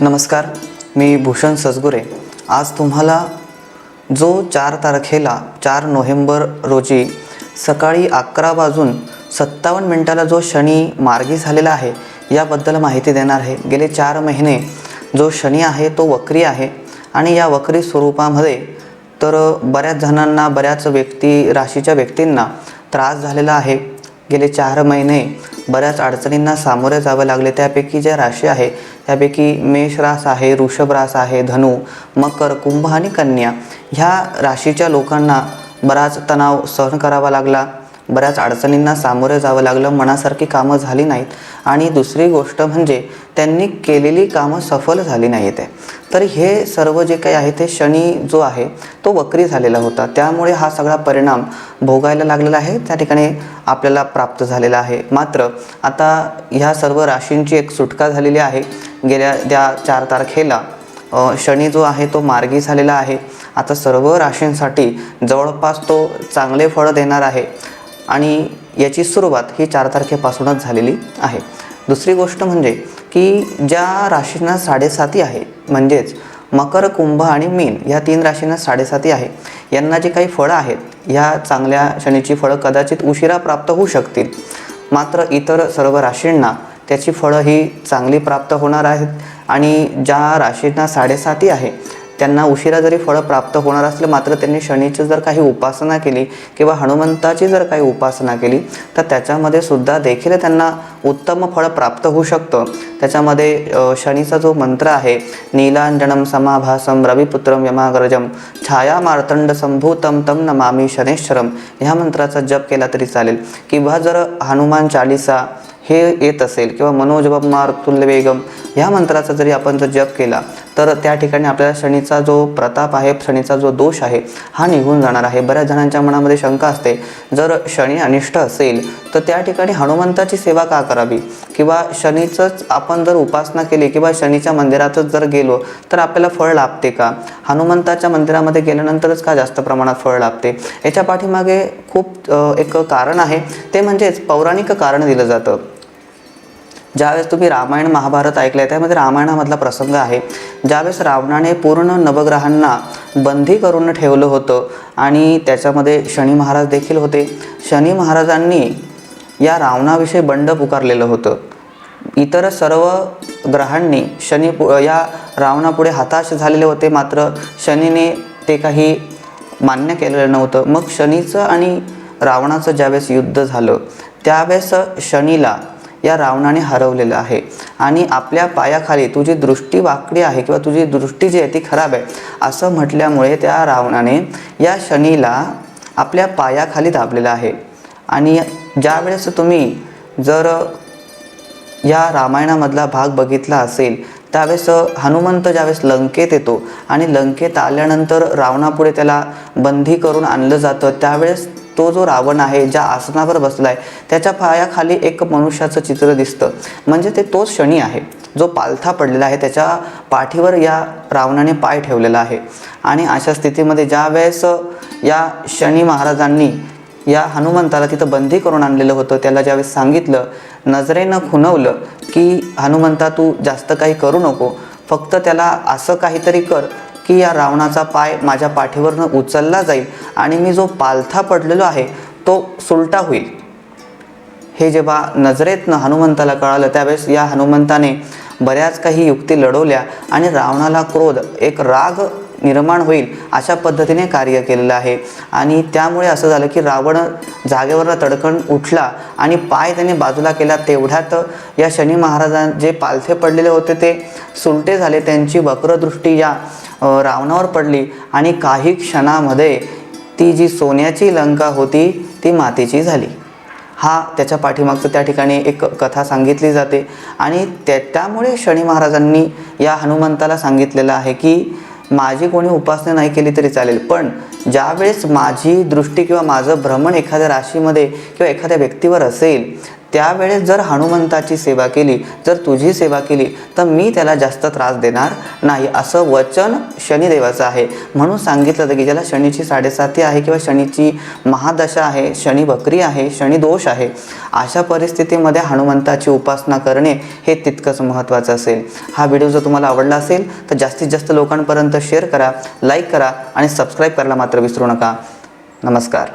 नमस्कार, मी भूषण सजगुरे। आज तुम्हाला जो 4 तारखेला 4 नोव्हेंबर रोजी सकाळी 11:57 जो शनी मार्गी झालेला आहे याबद्दल माहिती देणार आहे। गेले 4 महिने जो शनी आहे तो वक्री आहे आणि या वक्री स्वरूपामध्ये तर बऱ्याच जणांना, बऱ्याच राशीच्या व्यक्तींना त्रास झालेला आहे। गेले 4 महिने बऱ्याच अडचणींना सामोरे जावे लागले। त्यापैकी ज्या राशी आहे त्यापैकी मेष रास आहे, वृषभ रास आहे, धनु, मकर, कुंभ आणि कन्या ह्या राशीच्या लोकांना बराच तणाव सहन करावा लागला, बऱ्याच अडचणींना सामोरे जावं लागलं, मनासारखी कामं झाली नाहीत आणि दुसरी गोष्ट म्हणजे त्यांनी केलेली कामं सफल झाली नाहीत। तर हे सर्व जे काही आहे ते शनी जो आहे तो वक्री झालेला होता, त्यामुळे हा सगळा परिणाम भोगायला लागलेला आहे, त्या ठिकाणी आपल्याला प्राप्त झालेला आहे। मात्र आता ह्या सर्व राशींची एक सुटका झालेली आहे। गेल्या 4 तारखेला शनी जो आहे तो मार्गी झालेला आहे। आता सर्व राशींसाठी जवळपास तो चांगले फळ देणार आहे आणि याची सुरुवात ही 4 तारखेपासूनच झालेली आहे। दुसरी गोष्ट म्हणजे की ज्या राशींना 7.5 आहे, म्हणजेच मकर, कुंभ आणि मीन या 3 राशींना 7.5 आहे, यांना जी काही फळं आहेत ह्या चांगल्या शनीची फळं कदाचित उशिरा प्राप्त होऊ शकतील। मात्र इतर सर्व राशींना त्याची फळं ही चांगली प्राप्त होणार आहेत आणि ज्या राशींना 7.5 आहे त्यांना उशिरा जरी फळं प्राप्त होणार असले, मात्र त्यांनी शनीची जर काही उपासना केली किंवा हनुमंताची जर काही उपासना केली तर त्याच्यामध्ये सुद्धा देखील त्यांना उत्तम फळ प्राप्त होऊ शकतं। त्याच्यामध्ये शनीचा जो मंत्र आहे, नीलांजनम समाभासम रविपुत्रम यमाग्रजम छाया मार्तंड संभूतम तम नमामि शनेश्वरम ह्या मंत्राचा जप केला तरी चालेल, किंवा जर हनुमान चालीसा हे येत असेल किंवा मनोजपम मारुतुल्य वेगम ह्या मंत्राचा जरी आपण जर जप केला तर त्या ठिकाणी आपल्याला शनीचा जो प्रताप आहे, शनीचा जो दोष आहे हा निघून जाणार आहे। बऱ्याच जणांच्या मनामध्ये शंका असते, जर शनी अनिष्ट असेल तर त्या ठिकाणी हनुमंताची सेवा का करावी, किंवा शनीचंच आपण जर उपासना केली किंवा शनीच्या मंदिरातच जर गेलो तर आपल्याला फळ लाभते का, हनुमंताच्या मंदिरामध्ये गेल्यानंतरच का जास्त प्रमाणात फळ लाभते। याच्या पाठीमागे खूप एक कारण आहे, ते म्हणजेच पौराणिक कारण दिलं जातं। ज्यावेळेस तुम्ही रामायण महाभारत ऐकलंय त्यामध्ये रामायणामधला प्रसंग आहे, ज्यावेळेस रावणाने पूर्ण नवग्रहांना बंदी करून ठेवलं होतं आणि त्याच्यामध्ये शनी महाराज देखील होते। शनी महाराजांनी या रावणाविषयी बंड पुकारलेलं होतं। इतर सर्व ग्रहांनी या रावणापुढे हताश झालेले होते, मात्र शनीने ते काही मान्य केलेलं नव्हतं। मग शनीचं आणि रावणाचं ज्यावेळेस युद्ध झालं त्यावेळेस शनीला या रावणाने हरवलेलं आहे आणि आपल्या पायाखाली तुझी दृष्टी वाकडी आहे किंवा तुझी दृष्टी जी आहे ती खराब आहे असं म्हटल्यामुळे त्या रावणाने या शनीला आपल्या पायाखाली दाबलेलं आहे। आणि ज्यावेळेस तुम्ही जर या रामायणामधला भाग बघितला असेल त्यावेळेस हनुमंत ज्यावेळेस लंकेत येतो आणि लंकेत आल्यानंतर रावणापुढे त्याला बंदी करून आणलं जातं, त्यावेळेस तो जो रावण आहे ज्या आसनावर बसलाय त्याच्या पायाखाली एक मनुष्याचं चित्र दिसतं, म्हणजे ते तोच शनी आहे जो पालथा पडलेला आहे, त्याच्या पाठीवर या रावणाने पाय ठेवलेला आहे। आणि अशा स्थितीमध्ये ज्यावेळेस या शनी महाराजांनी या हनुमंताला तिथं बंदी करून आणलेलं होतं, त्याला ज्यावेळेस सांगितलं, नजरेनं खुणवलं की हनुमंता तू जास्त काही करू नको, फक्त त्याला असं काहीतरी कर की या रावणाचा पाय माझ्या पाठीवरनं उचलला जाईल आणि मी जो पालथा पडलेलो आहे तो सुलटा होईल। हे जेव्हा नजरेतनं हनुमंताला कळालं त्यावेळेस या हनुमंताने बऱ्याच काही युक्ती लढवल्या आणि रावणाला क्रोध, एक राग निर्माण होईल अशा पद्धतीने कार्य केलेलं आहे। आणि त्यामुळे असं झालं की रावण जागेवरनं तडकन उठला आणि पाय त्याने बाजूला केला, तेवढ्यात या शनी महाराजां जे पालथे पडलेले होते ते सुलटे झाले, त्यांची वक्रदृष्टी या रावणावर पडली आणि काही क्षणामध्ये ती जी सोन्याची लंका होती ती मातीची झाली। हा त्याच्या पाठीमागचं त्या ठिकाणी एक कथा सांगितली जाते आणि त्यामुळे शनी महाराजांनी या हनुमंताला सांगितलेलं आहे की माझी कोणी उपासना नाही केली तरी चालेल, पण ज्यावेळेस माझी दृष्टी किंवा माझं भ्रमण एखाद्या राशीमध्ये किंवा एखाद्या व्यक्तीवर असेल त्यावेळेस जर हनुमंताची सेवा केली, जर तुझी सेवा केली तर मी त्याला जास्त त्रास देणार नाही, असं वचन शनिदेवाचं आहे. म्हणून सांगितलं जातं की ज्याला शनीची 7.5 आहे किंवा शनीची महादशा आहे, शनी वक्री आहे, शनी दोष आहे, अशा परिस्थितीमध्ये हनुमंताची उपासना करणे हे तितकंच महत्त्वाचं असेल. हा व्हिडिओ जर तुम्हाला आवडला असेल तर जास्तीत जास्त लोकांपर्यंत शेअर करा, लाईक करा आणि सबस्क्राईब करायला मात्र विसरू नका. नमस्कार.